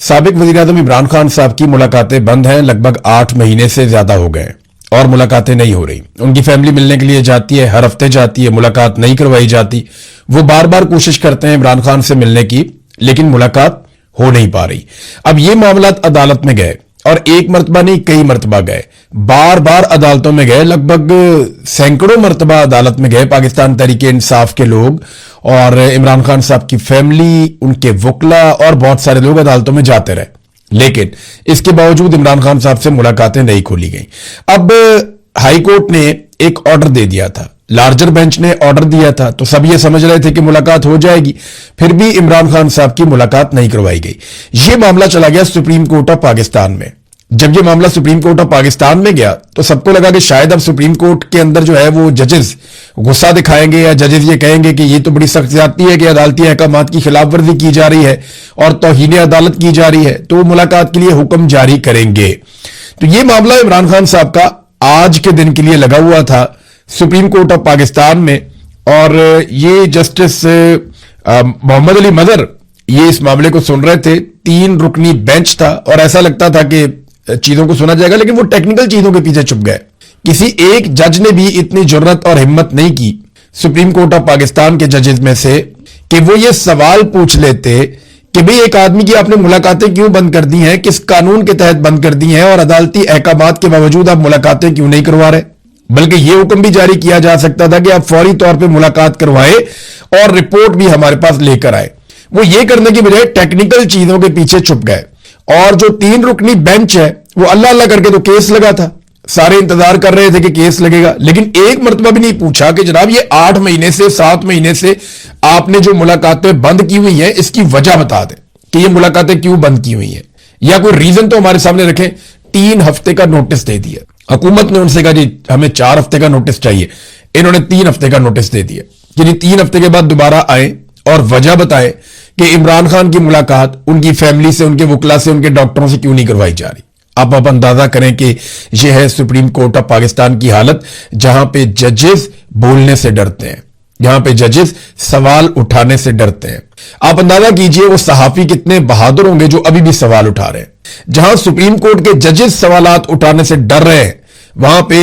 साबिक वज़ीर-ए-आज़म इमरान खान साहब की मुलाकातें बंद हैं, लगभग 8 महीने से ज्यादा हो गए और मुलाकातें नहीं हो रही। उनकी फैमिली मिलने के लिए जाती है, हर हफ्ते जाती है, मुलाकात नहीं करवाई जाती। वो बार बार कोशिश करते हैं इमरान खान से मिलने की, लेकिन मुलाकात हो नहीं पा रही। अब ये मामला अदालत में गए और एक मरतबा नहीं कई मरतबा गए, बार बार अदालतों में गए, लगभग सैकड़ों मरतबा अदालत में गए पाकिस्तान तहरीक इंसाफ के लोग और इमरान खान साहब की फैमिली, उनके वकला और बहुत सारे लोग अदालतों में जाते रहे, लेकिन इसके बावजूद इमरान खान साहब से मुलाकातें नहीं खोली गई। अब हाई कोर्ट ने एक ऑर्डर दे दिया था, लार्जर बेंच ने ऑर्डर दिया था, तो सब ये समझ रहे थे कि मुलाकात हो जाएगी, फिर भी इमरान खान साहब की मुलाकात नहीं करवाई गई। ये मामला चला गया सुप्रीम कोर्ट ऑफ पाकिस्तान में। जब ये मामला सुप्रीम कोर्ट ऑफ पाकिस्तान में गया तो सबको लगा कि शायद अब सुप्रीम कोर्ट के अंदर जो है वो जजेस गुस्सा दिखाएंगे या जजेस ये कहेंगे कि ये तो बड़ी सख्त ज्यादती है कि अदालती अहकामात की खिलाफ वर्जी की जा रही है और तौहीन अदालत की जा रही है, तो वो मुलाकात के लिए हुक्म जारी करेंगे। तो ये मामला इमरान खान साहब का आज के दिन के लिए लगा हुआ था सुप्रीम कोर्ट ऑफ पाकिस्तान में, और ये जस्टिस मोहम्मद अली मजहर ये इस मामले को सुन रहे थे। 3 रुकनी बेंच था और ऐसा लगता था कि चीजों को सुना जाएगा, लेकिन वो टेक्निकल चीजों के पीछे छुप गए। किसी एक जज ने भी इतनी जुर्रत और हिम्मत नहीं की सुप्रीम कोर्ट ऑफ पाकिस्तान के जजेस में से कि वो ये सवाल पूछ लेते कि भाई एक आदमी की आपने मुलाकातें क्यों बंद कर दी हैं, किस कानून के तहत बंद कर दी हैं, और अदालती अहकामात के बावजूद आप मुलाकातें क्यों नहीं करवा रहे। बल्कि यह हुक्म भी जारी किया जा सकता था कि आप फौरी तौर पर मुलाकात करवाए और रिपोर्ट भी हमारे पास लेकर आए। वो ये करने की बजाय टेक्निकल चीजों के पीछे छुप गए, और जो 3 रुकनी बेंच है वो अल्लाह अल्लाह करके तो केस लगा था, सारे इंतजार कर रहे थे कि केस लगेगा, लेकिन एक मरतबा भी नहीं पूछा कि जनाब ये 8 महीने से 7 महीने से आपने जो मुलाकातें बंद की हुई हैं इसकी वजह बता दें कि ये मुलाकातें क्यों बंद की हुई हैं, या कोई रीजन तो हमारे सामने रखें। 3 हफ्ते का नोटिस दे दिया हुकूमत ने, उनसे कहा जी हमें 4 हफ्ते का नोटिस चाहिए, इन्होंने 3 हफ्ते का नोटिस दे दिया कि 3 हफ्ते के बाद दोबारा आए और वजह बताए कि इमरान खान की मुलाकात उनकी फैमिली से, उनके वकला से, उनके डॉक्टरों से क्यों नहीं करवाई जा रही। आप अंदाजा करें कि यह है सुप्रीम कोर्ट ऑफ पाकिस्तान की हालत, जहां पे जजेस बोलने से डरते हैं, जहां पे जजेस सवाल उठाने से डरते हैं। आप अंदाजा कीजिए वो सहाफी कितने बहादुर होंगे जो अभी भी सवाल उठा रहे हैं। जहां सुप्रीम कोर्ट के जजेस सवालात उठाने से डर रहे हैं, वहां पे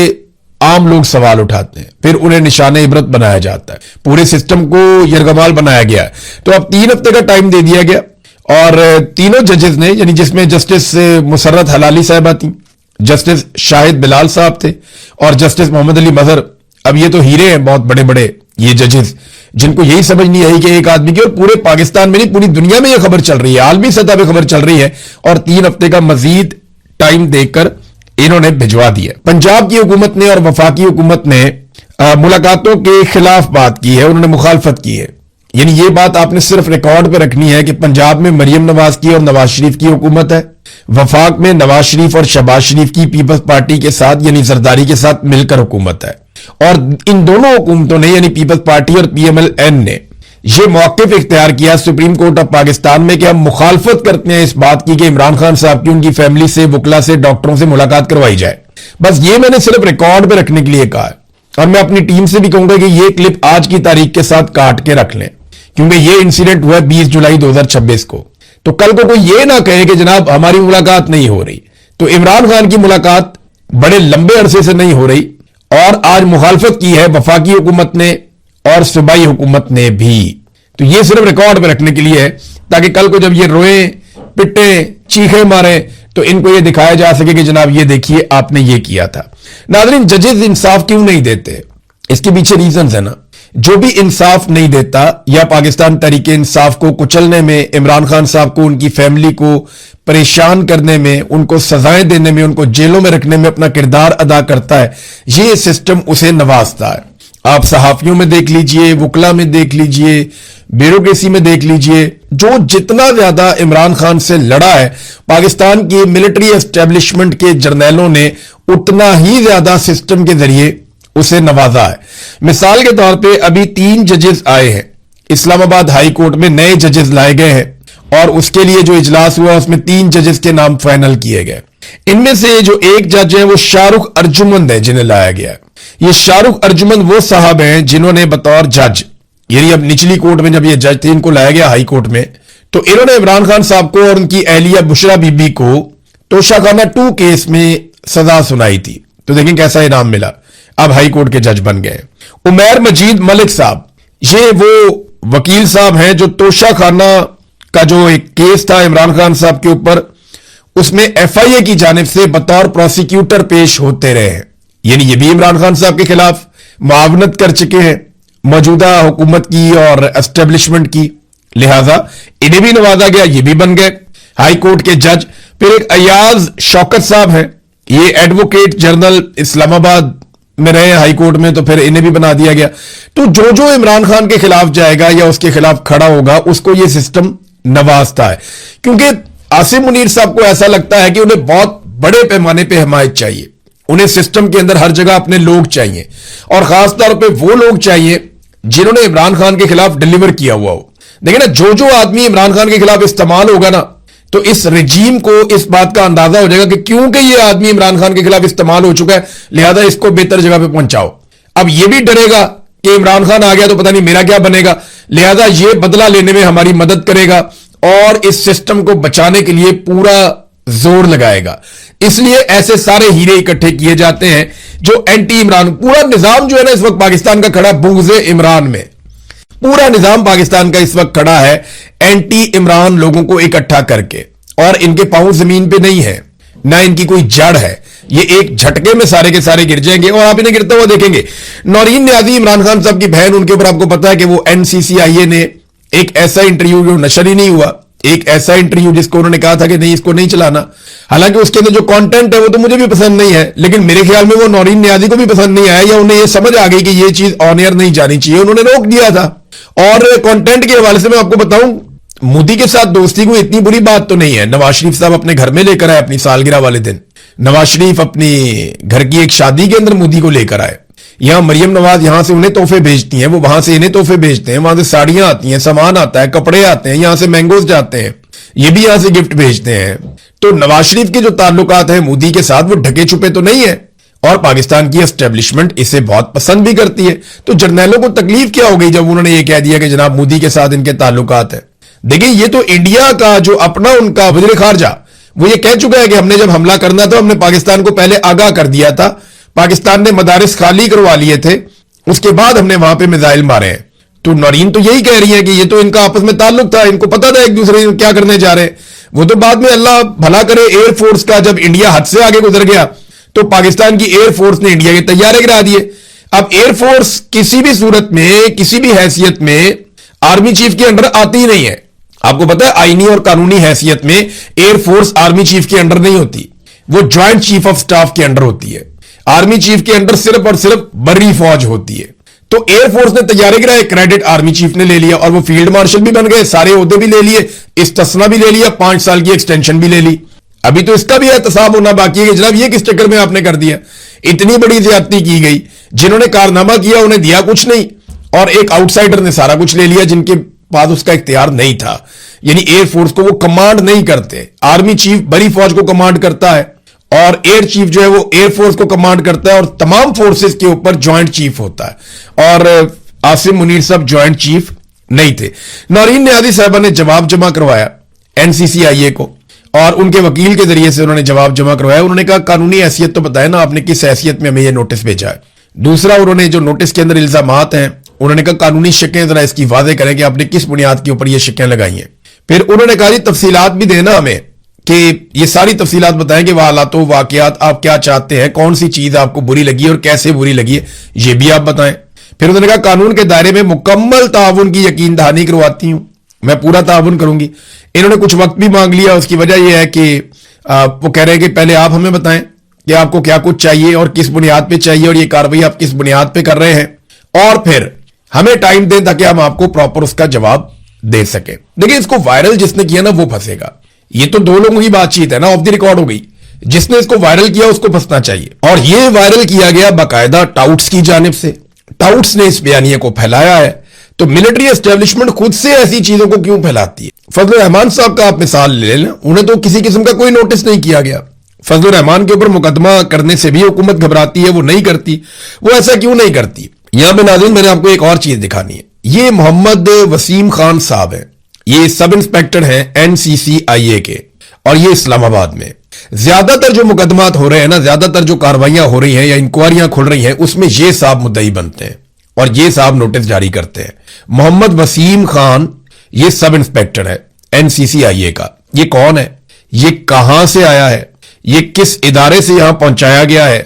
आम लोग सवाल उठाते हैं, फिर उन्हें निशाने इबरत बनाया जाता है, पूरे सिस्टम को यरगमाल बनाया गया है। तो अब 3 हफ्ते का टाइम दे दिया गया और तीनों जजेस ने, यानी जिसमें जस्टिस मुसर्रत हलाली साहबा थी, जस्टिस शाहिद बिलाल साहब थे और जस्टिस मोहम्मद अली मजहर। अब ये तो हीरे हैं बहुत बड़े बड़े ये जजेस, जिनको यही समझ नहीं आई कि एक आदमी की, और पूरे पाकिस्तान में नहीं पूरी दुनिया में यह खबर चल रही है, आलमी सतह पर खबर चल रही है, और 3 हफ्ते का मजीद टाइम देकर इन्होंने भिजवा दिया। पंजाब की हुकूमत ने और वफाकी हुकूमत ने मुलाकातों के खिलाफ बात की है, उन्होंने मुखालफत की है। यानी ये बात आपने सिर्फ रिकॉर्ड पे रखनी है कि पंजाब में मरियम नवाज की और नवाज शरीफ की हुकूमत है, वफाक में नवाज शरीफ और शहबाज शरीफ की पीपल्स पार्टी के साथ यानी जरदारी के साथ मिलकर हुकूमत है, और इन दोनों हुकूमतों ने यानी पीपल्स पार्टी और PMLN ने यह मौक़िफ़ इख्तियार किया सुप्रीम कोर्ट ऑफ पाकिस्तान में कि हम मुखालफत करते हैं इस बात की कि इमरान खान साहब की उनकी फैमिली से, वकला से, डॉक्टरों से मुलाकात करवाई जाए। बस ये मैंने सिर्फ रिकॉर्ड पे रखने के लिए कहा है, और मैं अपनी टीम से भी कहूंगा कि ये क्लिप आज की तारीख के साथ काट के रख लें, क्योंकि ये इंसिडेंट हुआ 20 जुलाई 2026 को। तो कल को कोई ये ना कहे कि जनाब हमारी मुलाकात नहीं हो रही। तो इमरान खान की मुलाकात बड़े लंबे अरसे से नहीं हो रही, और आज मुखालफत की है वफाकी हुकूमत ने और सूबाई हुकूमत ने भी। तो ये सिर्फ रिकॉर्ड पे रखने के लिए है, ताकि कल को जब ये रोए, पिटे, चीखे मारे, तो इनको ये दिखाया जा सके कि जनाब ये देखिए आपने ये किया था। नाज़रीन, जजेस इंसाफ क्यों नहीं देते, इसके पीछे रीजंस है ना। जो भी इंसाफ नहीं देता या पाकिस्तान तहरीक इंसाफ को कुचलने में, इमरान खान साहब को, उनकी फैमिली को परेशान करने में, उनको सजाएं देने में, उनको जेलों में रखने में अपना किरदार अदा करता है, ये सिस्टम उसे नवाजता है। आप सहाफियों में देख लीजिए, वकला में देख लीजिए, ब्यूरोक्रेसी में देख लीजिए, जो जितना ज्यादा इमरान खान से लड़ा है पाकिस्तान की मिलिट्री एस्टेब्लिशमेंट के जर्नैलों ने, उतना ही ज्यादा सिस्टम के जरिए उसे नवाजा है। मिसाल के तौर पे अभी 3 जजेस आए हैं, इस्लामाबाद हाई कोर्ट में नए जजेस लाए गए हैं, और उसके लिए जो इजलास हुआ उसमें 3 जजेस के नाम फाइनल किए गए। इनमें से जो एक जज है वो शाहरुख अर्जुमंद है जिन्हें लाया गया। ये शाहरुख अर्जुमंद वो साहब हैं जिन्होंने बतौर जज, यानी अब निचली कोर्ट में जब ये जज थे इनको लाया गया हाई कोर्ट में, तो इन्होंने इमरान खान साहब को और उनकी अहलिया बुशरा बीबी को तोशाखाना 2 केस में सजा सुनाई थी। तो देखें कैसा इनाम मिला, अब हाई कोर्ट के जज बन गए। उमैर मजीद मलिक साहब, ये वो वकील साहब हैं जो तोशाखाना का जो एक केस था इमरान खान साहब के ऊपर, उसमें एफआईए की जानिब से बतौर प्रोसिक्यूटर पेश होते रहे हैं। यानी ये भी इमरान खान साहब के खिलाफ मुआवनत कर चुके हैं मौजूदा हुकूमत की और एस्टेब्लिशमेंट की, लिहाजा इन्हें भी नवाजा गया, ये भी बन गए हाई कोर्ट के जज। फिर एक अयाज शौकत साहब हैं, ये एडवोकेट जनरल इस्लामाबाद में रहे हाई कोर्ट में, तो फिर इन्हें भी बना दिया गया। तो जो जो इमरान खान के खिलाफ जाएगा या उसके खिलाफ खड़ा होगा उसको ये सिस्टम नवाजता है, क्योंकि आसिम मुनीर साहब को ऐसा लगता है कि उन्हें बहुत बड़े पैमाने पर हिमायत चाहिए, उन्हें सिस्टम के अंदर हर जगह अपने लोग चाहिए, और खास तौर पे वो लोग चाहिए जिन्होंने इमरान खान के खिलाफ डिलीवर किया हुआ हो। देखिए ना, जो जो आदमी इमरान खान के खिलाफ इस्तेमाल होगा ना, तो इस रजीम को इस बात का अंदाजा हो जाएगा कि क्योंकि ये आदमी इमरान खान के खिलाफ इस्तेमाल हो चुका है, लिहाजा इसको बेहतर जगह पे पहुंचाओ। अब ये भी डरेगा कि इमरान खान आ गया तो पता नहीं मेरा क्या बनेगा, लिहाजा ये बदला लेने में हमारी मदद करेगा और इस सिस्टम को बचाने के लिए पूरा जोर लगाएगा। इसलिए ऐसे सारे हीरे इकट्ठे किए जाते हैं जो एंटी इमरान, पूरा निजाम जो है ना इस वक्त पाकिस्तान का खड़ा बुग़्ज़ इमरान में, पूरा निजाम पाकिस्तान का इस वक्त खड़ा है एंटी इमरान लोगों को इकट्ठा करके, और इनके पांव जमीन पे नहीं है, ना इनकी कोई जड़ है, ये एक झटके में सारे के सारे गिर जाएंगे और आप इन्हें गिरता हुआ देखेंगे। नौरीन न्याजी इमरान खान साहब की बहन, उनके ऊपर आपको पता है कि वो NCCIA ने एक ऐसा इंटरव्यू जो नशर ही नहीं हुआ, एक ऐसा इंटरव्यू जिसको उन्होंने कहा था कि नहीं इसको नहीं चलाना, हालांकि उसके अंदर जो कंटेंट है वो तो मुझे भी पसंद नहीं है, लेकिन मेरे ख्याल में वो नौरीन न्याजी को भी पसंद नहीं आया, या उन्हें ये समझ आ गई कि ये चीज ऑन एयर नहीं जानी चाहिए, उन्होंने रोक दिया था। और कंटेंट के हवाले से मैं आपको बताऊं, मोदी के साथ दोस्ती को इतनी बुरी बात तो नहीं है। नवाज शरीफ साहब अपने घर में लेकर आए अपनी सालगिरह वाले दिन, नवाज शरीफ अपनी घर की एक शादी के अंदर मोदी को लेकर आए, यहां मरियम नवाज यहां से उन्हें तोहफे भेजती हैं, वो वहां से इन्हें तोहफे भेजते हैं, वहां से साड़ियां आती हैं, सामान आता है, कपड़े आते हैं, यहां से मैंगोज जाते हैं, ये भी यहां से गिफ्ट भेजते हैं। तो नवाज शरीफ के जो ताल्लुकात हैं मोदी के साथ वो ढके छुपे तो नहीं है, और पाकिस्तान की एस्टेब्लिशमेंट इसे बहुत पसंद भी करती है। तो जर्नैलों को तकलीफ क्या हो गई जब उन्होंने ये कह दिया कि जनाब मोदी के साथ इनके ताल्लुकात है। देखिए, ये तो इंडिया का जो अपना उनका वज़ीर खारजा, वो ये कह चुका है कि हमने जब हमला करना था हमने पाकिस्तान को पहले आगाह कर दिया था, पाकिस्तान ने मदारिस खाली करवा लिए थे, उसके बाद हमने वहां पे मिसाइल मारे हैं। तो नौरीन तो यही कह रही है कि ये तो इनका आपस में ताल्लुक था, इनको पता था एक दूसरे को क्या करने जा रहे हैं। वो तो बाद में अल्लाह भला करे एयरफोर्स का जब इंडिया हद से आगे गुजर गया तो पाकिस्तान की एयरफोर्स ने इंडिया के तैयारे गिरा दिए। अब एयरफोर्स किसी भी सूरत में किसी भी हैसियत में आर्मी चीफ के अंडर आती ही नहीं है। आपको पता है आईनी और कानूनी हैसियत में एयरफोर्स आर्मी चीफ के अंडर नहीं होती, वो ज्वाइंट चीफ ऑफ स्टाफ के अंडर होती है। आर्मी चीफ के अंडर सिर्फ और सिर्फ बर्री फौज होती है। तो एयरफोर्स ने तैयारे गिराए, क्रेडिट आर्मी चीफ ने ले लिया, और वो फील्ड मार्शल भी बन गए, सारे ओहदे भी ले लिए, इस्तिस्ना भी ले लिया, 5 साल की एक्सटेंशन भी ले ली। अभी तो इसका भी एहतसाब होना बाकी है कि जनाब ये किस चक्कर में आपने कर दिया। इतनी बड़ी ज्यादती की गई, जिन्होंने कारनामा किया उन्हें दिया कुछ नहीं, और एक आउटसाइडर ने सारा कुछ ले लिया जिनके पास उसका इख्तियार नहीं था। यानी एयरफोर्स को वो कमांड नहीं करते, आर्मी चीफ बड़ी फौज को कमांड करता है और एयर चीफ जो है वो एयरफोर्स को कमांड करता है, और तमाम फोर्सेस के ऊपर ज्वाइंट चीफ होता है। और आसिम मुनीर साहब ज्वाइंट चीफ नहीं थे। नौरीन न्याजी साहबा ने जवाब जमा करवाया NCCIA को, और उनके वकील के जरिए से उन्होंने जवाब जमा करवाया। उन्होंने कहा कानूनी हैसियत तो बताया ना आपने, किस हैसियत में हमें यह नोटिस भेजा है। दूसरा, उन्होंने जो नोटिस के अंदर इल्जामात हैं, उन्होंने कहा कानूनी शकें जरा इसकी वाज़ेह करें कि आपने किस बुनियाद के ऊपर ये शकें लगाई हैं। फिर उन्होंने कहा जी तफसीलात भी देना हमें, कि ये सारी तफसीलात बताएं कि हालात वाकयात आप क्या चाहते हैं, कौन सी चीज आपको बुरी लगी और कैसे बुरी लगी है, ये भी आप बताएं। फिर उन्होंने कहा कानून के दायरे में मुकम्मल ताउन की यकीन दहानी करवाती हूं, मैं पूरा ताउन करूंगी। इन्होंने कुछ वक्त भी मांग लिया, उसकी वजह यह है कि वो कह रहे हैं कि पहले आप हमें बताएं कि आपको क्या कुछ चाहिए और किस बुनियाद पे चाहिए, और ये कार्रवाई आप किस बुनियाद पे कर रहे हैं, और फिर हमें टाइम दें ताकि हम आपको प्रॉपर उसका जवाब दे सके। देखिए, इसको वायरल जिसने किया ना वो फंसेगा। ये तो 2 लोगों की बातचीत है ना, ऑफ द रिकॉर्ड हो गई। जिसने इसको वायरल किया उसको फंसना चाहिए, और ये वायरल किया गया बाकायदा टाउट्स की जानिब से। टाउट्स ने इस बयानिए को फैलाया है। तो मिलिट्री एस्टेब्लिशमेंट खुद से ऐसी चीजों को क्यों फैलाती है? फजल रहमान साहब का आप मिसाल ले लें, उन्हें तो किसी किस्म का कोई नोटिस नहीं किया गया। फजल रहमान के ऊपर मुकदमा करने से भी हुकूमत घबराती है, वो नहीं करती। वो ऐसा क्यों नहीं करती? यहां पे नाज़रीन मैंने आपको एक और चीज दिखानी है। ये मोहम्मद वसीम खान साहब हैं, ये सब इंस्पेक्टर हैं एनसीसीआईए के, और ये इस्लामाबाद में। ज्यादातर जो मुकदमात हो रहे हैं ना, ज्यादातर जो कार्रवाइयां हो रही हैं या इंक्वायरियां खुल रही हैं, उसमें ये साहब मुद्दई बनते हैं और ये साहब नोटिस जारी करते हैं। मोहम्मद वसीम खान ये सब इंस्पेक्टर है एनसीसीआईए का। ये कौन है, ये कहां से आया है, ये किस इदारे से यहां पहुंचाया गया है,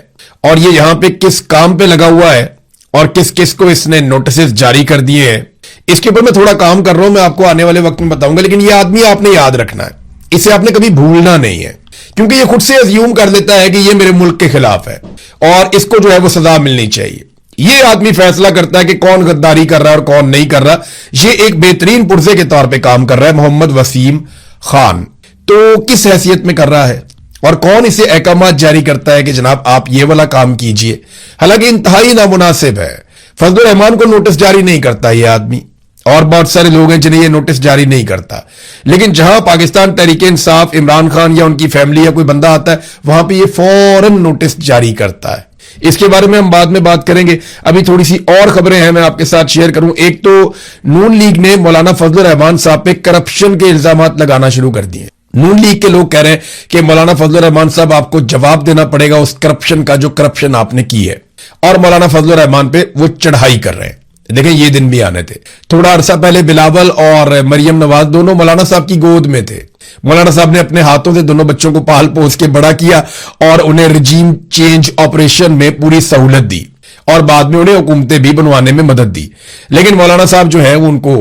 और ये यहां पे किस काम पे लगा हुआ है, और किस किस को इसने नोटिस जारी कर दिए हैं, इसके ऊपर मैं थोड़ा काम कर रहा हूं, मैं आपको आने वाले वक्त में बताऊंगा। लेकिन ये आदमी आपने याद रखना है, इसे आपने कभी भूलना नहीं है, क्योंकि ये खुद से अज्यूम कर लेता है कि ये मेरे मुल्क के खिलाफ है और इसको जो है वो सजा मिलनी चाहिए। ये आदमी फैसला करता है कि कौन गद्दारी कर रहा है और कौन नहीं कर रहा। ये एक बेहतरीन पुरजे के तौर पे काम कर रहा है मोहम्मद वसीम खान। तो किस हैसियत में कर रहा है और कौन इसे अहकामात जारी करता है कि जनाब आप ये वाला काम कीजिए। हालांकि इंतहाई नामुनासिब है, फजलुर रहमान को नोटिस जारी नहीं करता ये आदमी, और बहुत सारे लोग हैं जिन्हें ये नोटिस जारी नहीं करता। लेकिन जहां पाकिस्तान तहरीक इंसाफ, इमरान खान या उनकी फैमिली या कोई बंदा आता है, वहां पे ये फौरन नोटिस जारी करता है। इसके बारे में हम बाद में बात करेंगे। अभी थोड़ी सी और खबरें हैं, मैं आपके साथ शेयर करूं। एक तो नून लीग ने मौलाना फजलुर रहमान साहब पे करप्शन के इल्जामात लगाना शुरू कर दिए। नून लीग के लोग कह रहे हैं कि मौलाना फजलुर रहमान साहब आपको जवाब देना पड़ेगा उस करप्शन का जो करप्शन आपने की है, और मौलाना फजलुर रहमान पे वो चढ़ाई कर रहे हैं। देखें ये दिन भी आने थे। थोड़ा अरसा पहले बिलावल और मरियम नवाज दोनों मौलाना साहब की गोद में थे। मौलाना साहब ने अपने हाथों से दोनों बच्चों को पाल पोस के बड़ा किया और उन्हें रिजीम चेंज ऑपरेशन में पूरी सहूलत दी, और बाद में उन्हें हुकूमतें भी बनवाने में मदद दी। लेकिन मौलाना साहब जो है उनको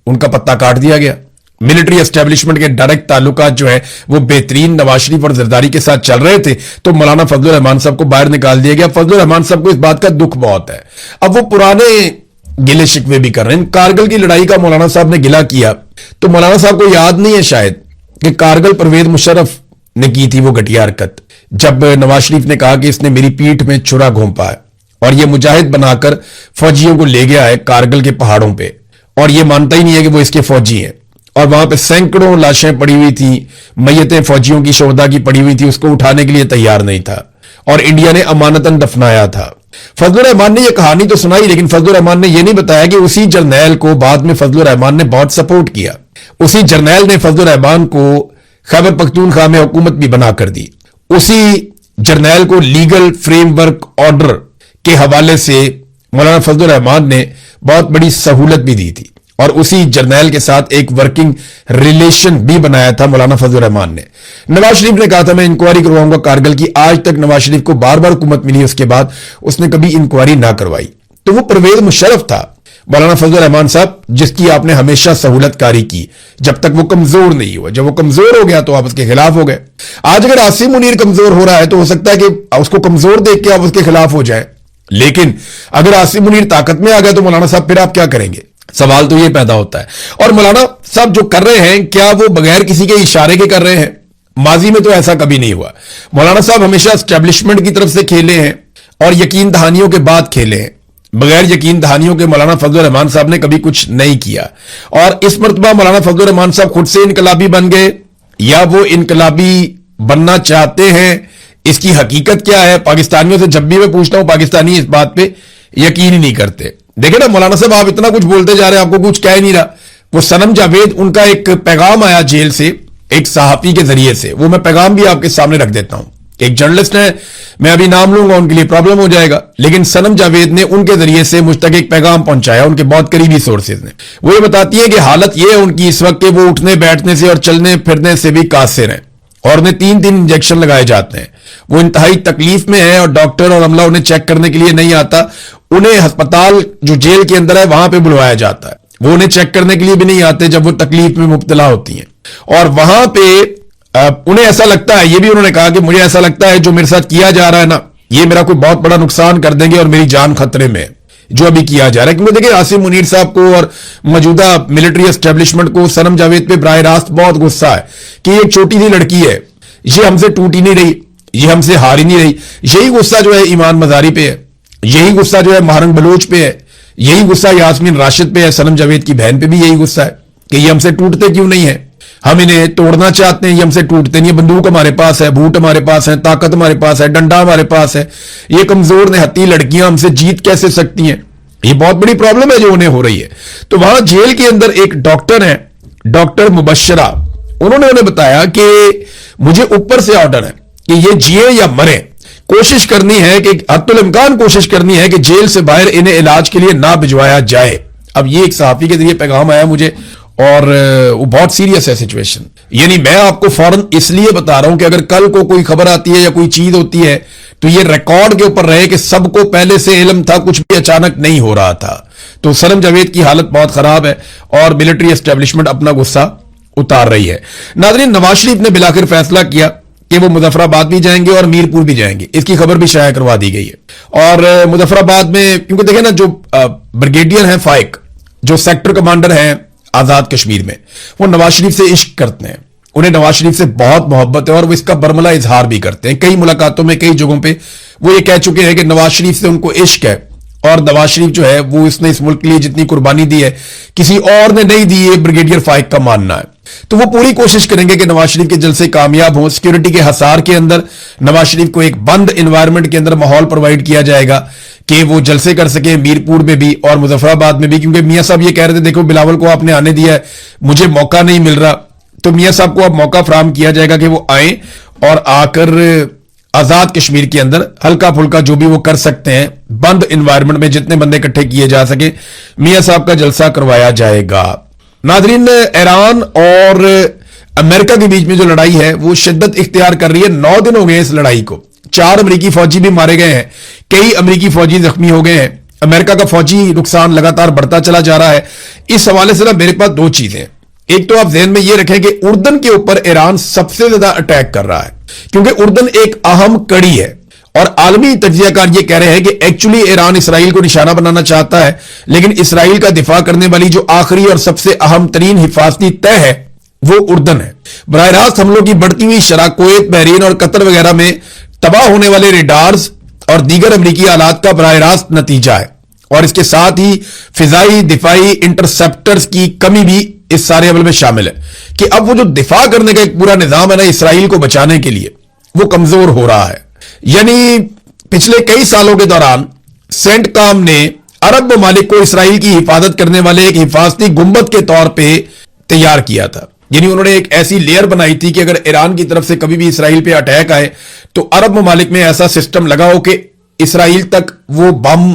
उनका पत्ता काट दिया गया। मिलिट्री एस्टेब्लिशमेंट के डायरेक्ट ताल्लुकात जो है वो बेहतरीन नवाज शरीफ और जरदारी के साथ चल रहे थे, तो मौलाना फजलुर रहमान साहब को बाहर निकाल दिया गया। फजलुर रहमान साहब को इस बात का दुख बहुत है। अब वो पुराने गिले शिकवे भी कर रहे हैं। कारगिल की लड़ाई का मौलाना साहब ने गिला किया, तो मौलाना साहब को याद नहीं है शायद कि कारगिल परवेज मुशर्रफ ने की थी वो घटिया हरकत, जब नवाज शरीफ ने कहा कि इसने मेरी पीठ में छुरा घोंपा है और ये मुजाहिद बनाकर फौजियों को ले गया है कारगिल के पहाड़ों पे, और ये मानता ही नहीं है कि वो इसके फौजी हैं। और वहां पे सैकड़ों लाशें पड़ी हुई थी, मैयतें फौजियों की शोहदा की पड़ी हुई थी, उसको उठाने के लिए तैयार नहीं था, और इंडिया ने अमानतन दफनाया था। फजलुर रहमान ने यह कहानी तो सुनाई, लेकिन फजलुर रहमान ने यह नहीं बताया कि उसी जर्नैल को बाद में फजलुर रहमान ने बहुत सपोर्ट किया। उसी जर्नैल ने फजलुर रहमान को खैबर पख्तूनख्वा में हुकूमत भी बना कर दी। उसी जर्नैल को लीगल फ्रेमवर्क ऑर्डर के हवाले से मौलाना फजलुर रहमान ने बहुत बड़ी सहूलत भी दी थी, और उसी जर्नैल के साथ एक वर्किंग रिलेशन भी बनाया था मौलाना फजलुर रहमान ने। नवाज शरीफ ने कहा था मैं इंक्वायरी करवाऊंगा कारगिल की। आज तक नवाज शरीफ को बार बार हुकूमत मिली, उसके बाद उसने कभी इंक्वायरी ना करवाई। तो वो परवेज मुशर्रफ था मौलाना फजलुर रहमान साहब, जिसकी आपने हमेशा सहूलतकारी की जब तक वो कमजोर नहीं हुआ। जब वो कमजोर हो गया तो आप उसके खिलाफ हो गए। आज अगर आसिम मुनीर कमजोर हो रहा है तो हो सकता है कि उसको कमजोर देख के आप उसके खिलाफ हो जाए, लेकिन अगर आसिम मुनीर ताकत में आ गया तो मौलाना साहब फिर आप क्या करेंगे? सवाल तो ये पैदा होता है। और मौलाना साहब जो कर रहे हैं, क्या वो बगैर किसी के इशारे के कर रहे हैं? माजी में तो ऐसा कभी नहीं हुआ। मौलाना साहब हमेशा एस्टेब्लिशमेंट की तरफ से खेले हैं और यकीन दहानियों के बाद खेले हैं। बगैर यकीन दहानियों के मौलाना फजलुर रहमान साहब ने कभी कुछ नहीं किया। और इस मर्तबा मौलाना फजलुर रहमान साहब खुद से इनकलाबी बन गए, या वो इनकलाबी बनना चाहते हैं? इसकी हकीकत क्या है? पाकिस्तानियों से जब भी मैं पूछता हूं, पाकिस्तानी इस बात पे यकीन ही नहीं करते। देखे ना मौलाना साहब, आप इतना कुछ बोलते जा रहे हैं, आपको कुछ कह ही नहीं रहा। वो सनम जावेद, उनका एक पैगाम आया जेल से एक सहाफी के जरिए से, वो मैं पैगाम भी आपके सामने रख देता हूं। एक जर्नलिस्ट है, मैं अभी नाम लूंगा, उनके लिए प्रॉब्लम हो जाएगा, लेकिन सनम जावेद ने उनके जरिए से मुझ तक एक पैगाम पहुंचाया, उनके बहुत करीबी सोर्सेज ने। वो ये बताती है कि हालत ये है उनकी इस वक्त के वो उठने बैठने से और चलने फिरने से भी कासिर हैं, और उन्हें 3-3 इंजेक्शन लगाए जाते हैं। वो इंतहाई तकलीफ में है और डॉक्टर और अमला उन्हें चेक करने के लिए नहीं आता। उन्हें अस्पताल जो जेल के अंदर है वहां पे बुलवाया जाता है, वो उन्हें चेक करने के लिए भी नहीं आते जब वो तकलीफ में मुब्तला होती हैं। और वहां पे उन्हें ऐसा लगता है, ये भी उन्होंने कहा कि मुझे ऐसा लगता है जो मेरे साथ किया जा रहा है ना, ये मेरा कोई बहुत बड़ा नुकसान कर देंगे और मेरी जान खतरे में जो अभी किया जा रहा है। क्योंकि देखिए आसिम मुनीर साहब को और मौजूदा मिलिट्री एस्टेब्लिशमेंट को सनम जावेद पे बराह रास्त बहुत गुस्सा है कि एक छोटी सी लड़की है, ये हमसे टूट ही नहीं रही, ये हमसे हार ही नहीं रही। यही गुस्सा जो है ईमान मजारी पे है, यही गुस्सा जो है महारंग बलोच पे है, यही गुस्सा यास्मीन राशिद पे है, सनम जावेद की बहन पे भी यही गुस्सा है कि ये हमसे टूटते क्यों नहीं है। हम इन्हें तोड़ना चाहते हैं, ये हमसे टूटते नहीं है। बंदूक हमारे पास है, बूट हमारे पास है, ताकत हमारे पास है, डंडा हमारे पास है, ये कमजोर निहत्ती लड़कियां हमसे जीत कैसे सकती हैं? ये बहुत बड़ी प्रॉब्लम है जो उन्हें हो रही है। तो वहां जेल के अंदर एक डॉक्टर है, डॉक्टर मुबशरा, उन्होंने उन्हें बताया कि मुझे ऊपर से ऑर्डर है कि ये जिए या मरे, कोशिश करनी है कि हत्तुल इम्कान कोशिश करनी है कि जेल से बाहर इन्हें इलाज के लिए ना भिजवाया जाए। अब ये एक सहाफी के जरिए पैगाम आया मुझे, और वो बहुत सीरियस है सिचुएशन। यानी मैं आपको फौरन इसलिए बता रहा हूं कि अगर कल को कोई खबर आती है या कोई चीज होती है तो ये रिकॉर्ड के ऊपर रहे कि सबको पहले से इल्म था, कुछ भी अचानक नहीं हो रहा था। तो सनम जावेद की हालत बहुत खराब है और मिलिट्री एस्टेब्लिशमेंट अपना गुस्सा उतार रही है। नाज़रीन, नवाज शरीफ ने बिलाखिर फैसला किया कि वो मुजफ्फराबाद भी जाएंगे और मीरपुर भी जाएंगे। इसकी खबर भी शाया करवा दी गई है। और मुजफ्फराबाद में, क्योंकि देखें ना, जो ब्रिगेडियर हैं फाइक, जो सेक्टर कमांडर हैं आजाद कश्मीर में, वो नवाज शरीफ से इश्क करते हैं, उन्हें नवाज शरीफ से बहुत मोहब्बत है और वो इसका बरमला इजहार भी करते हैं। कई मुलाकातों में, कई जगहों पे वो ये कह चुके हैं कि नवाज शरीफ से उनको इश्क है और नवाज शरीफ जो है वो इसने इस मुल्क के लिए जितनी कुर्बानी दी है किसी और ने नहीं दी, ये ब्रिगेडियर फाइक का मानना है। तो वो पूरी कोशिश करेंगे कि नवाज शरीफ के जलसे कामयाब हों। सिक्योरिटी के हसार के अंदर नवाज शरीफ को एक बंद एनवायरनमेंट के अंदर माहौल प्रोवाइड किया जाएगा कि वो जलसे कर सके मीरपुर में भी और मुजफ्फराबाद में भी। क्योंकि मियां साहब ये कह रहे थे, देखो बिलावल को आपने आने दिया है, मुझे मौका नहीं मिल रहा, तो मियां साहब को अब मौका फराहम किया जाएगा कि वो आए और आकर आजाद कश्मीर के अंदर हल्का फुल्का जो भी वो कर सकते हैं, बंद एनवायरनमेंट में जितने बंदे इकट्ठे किए जा सके, मियां साहब का जलसा करवाया जाएगा। नाजरीन, ईरान और अमेरिका के बीच में जो लड़ाई है वो शिद्दत इख्तियार कर रही है। 9 दिन हो गए इस लड़ाई को, 4 अमेरिकी फौजी भी मारे गए हैं, कई अमेरिकी फौजी जख्मी हो गए हैं, अमेरिका का फौजी नुकसान लगातार बढ़ता चला जा रहा है। इस हवाले से ना मेरे पास 2 चीजें। एक तो आप ज़हन में ये रखें कि उर्दन के ऊपर ईरान सबसे ज्यादा अटैक कर रहा है, क्योंकि उर्दन एक अहम कड़ी है और आलमी तज्जियाकार ये कह रहे हैं कि एक्चुअली ईरान इसराइल को निशाना बनाना चाहता है, लेकिन इसराइल का दिफा करने वाली जो आखिरी और सबसे अहम तरीन हिफाजती तय है वो उर्दन है। बराह रास्त हमलों की बढ़ती हुई शरह कुवैत, बहरीन और कतर वगैरह में तबाह होने वाले रेडार्स और दीगर अमरीकी आलात का बराह रास्त नतीजा है, और इसके साथ ही फिजाई दिफाई इंटरसेप्टर्स की कमी भी इस सारे अमल में शामिल है कि अब वो जो दिफा करने का एक पूरा निजाम है ना इसराइल को बचाने के लिए, वो कमजोर हो रहा है। यानी पिछले कई सालों के दौरान सेंटकॉम ने अरब ममालिक को इसराइल की हिफाजत करने वाले एक हिफाजती गुंबद के तौर पे तैयार किया था। यानी उन्होंने एक ऐसी लेयर बनाई थी कि अगर ईरान की तरफ से कभी भी इसराइल पे अटैक आए तो अरब ममालिक में ऐसा सिस्टम लगा हो कि इसराइल तक वो बम,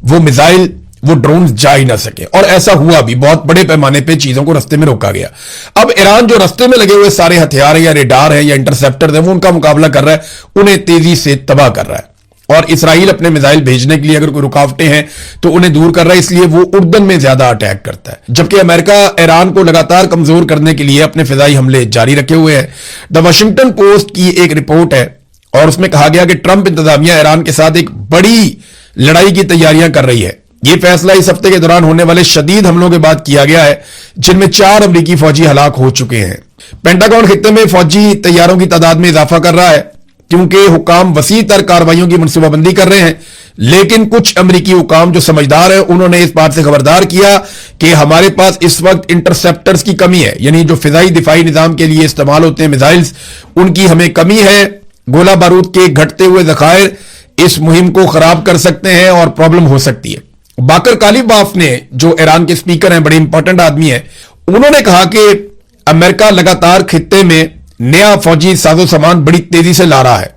वो मिसाइल, वो ड्रोन जा ही ना सके। और ऐसा हुआ भी, बहुत बड़े पैमाने पे चीजों को रस्ते में रोका गया। अब ईरान जो रस्ते में लगे हुए सारे हथियार या रेडार है या इंटरसेप्टर है वो उनका मुकाबला कर रहा है, उन्हें तेजी से तबाह कर रहा है। और इसराइल अपने मिसाइल भेजने के लिए अगर कोई रुकावटें हैं तो उन्हें दूर कर रहा है, इसलिए वो उर्दन में ज्यादा अटैक करता है। जबकि अमेरिका ईरान को लगातार कमजोर करने के लिए अपने फिजाई हमले जारी रखे हुए है। द वाशिंगटन पोस्ट की एक रिपोर्ट है और उसमें कहा गया कि ट्रंप इंतजामिया ईरान के साथ एक बड़ी लड़ाई की तैयारियां कर रही है। यह फैसला इस हफ्ते के दौरान होने वाले शदीद हमलों के बाद किया गया है, जिनमें 4 अमरीकी फौजी हलाक हो चुके हैं। पेंटागन खित्ते में फौजी तैयारों की तादाद में इजाफा कर रहा है क्योंकि हुकाम वसी तर कार्रवाइयों की मनसूबाबंदी कर रहे हैं, लेकिन कुछ अमरीकी हुकाम जो समझदार है उन्होंने इस बात से खबरदार किया कि हमारे पास इस वक्त इंटरसेप्टर्स की कमी है, यानी जो फिजाई दिफाई निजाम के लिए इस्तेमाल होते हैं मिसाइल्स, उनकी हमें कमी है। गोला बारूद के घटते हुए जखायर इस मुहिम को खराब कर सकते हैं और प्रॉब्लम हो सकती है। बाकर कालिबाफ ने, जो ईरान के स्पीकर हैं, बड़े इंपॉर्टेंट आदमी हैं, उन्होंने कहा कि अमेरिका लगातार खित्ते में नया फौजी साजो सामान बड़ी तेजी से ला रहा है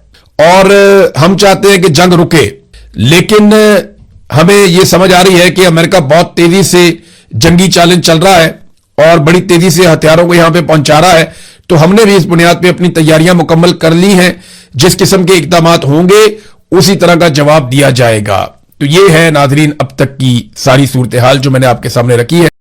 और हम चाहते हैं कि जंग रुके, लेकिन हमें यह समझ आ रही है कि अमेरिका बहुत तेजी से जंगी चालन चल रहा है और बड़ी तेजी से हथियारों को यहां पे पहुंचा रहा है। तो हमने भी इस बुनियाद पे अपनी तैयारियां मुकम्मल कर ली हैं, जिस किस्म के इकदामात होंगे उसी तरह का जवाब दिया जाएगा। तो ये है नाजरीन अब तक की सारी सूरत हाल जो मैंने आपके सामने रखी है।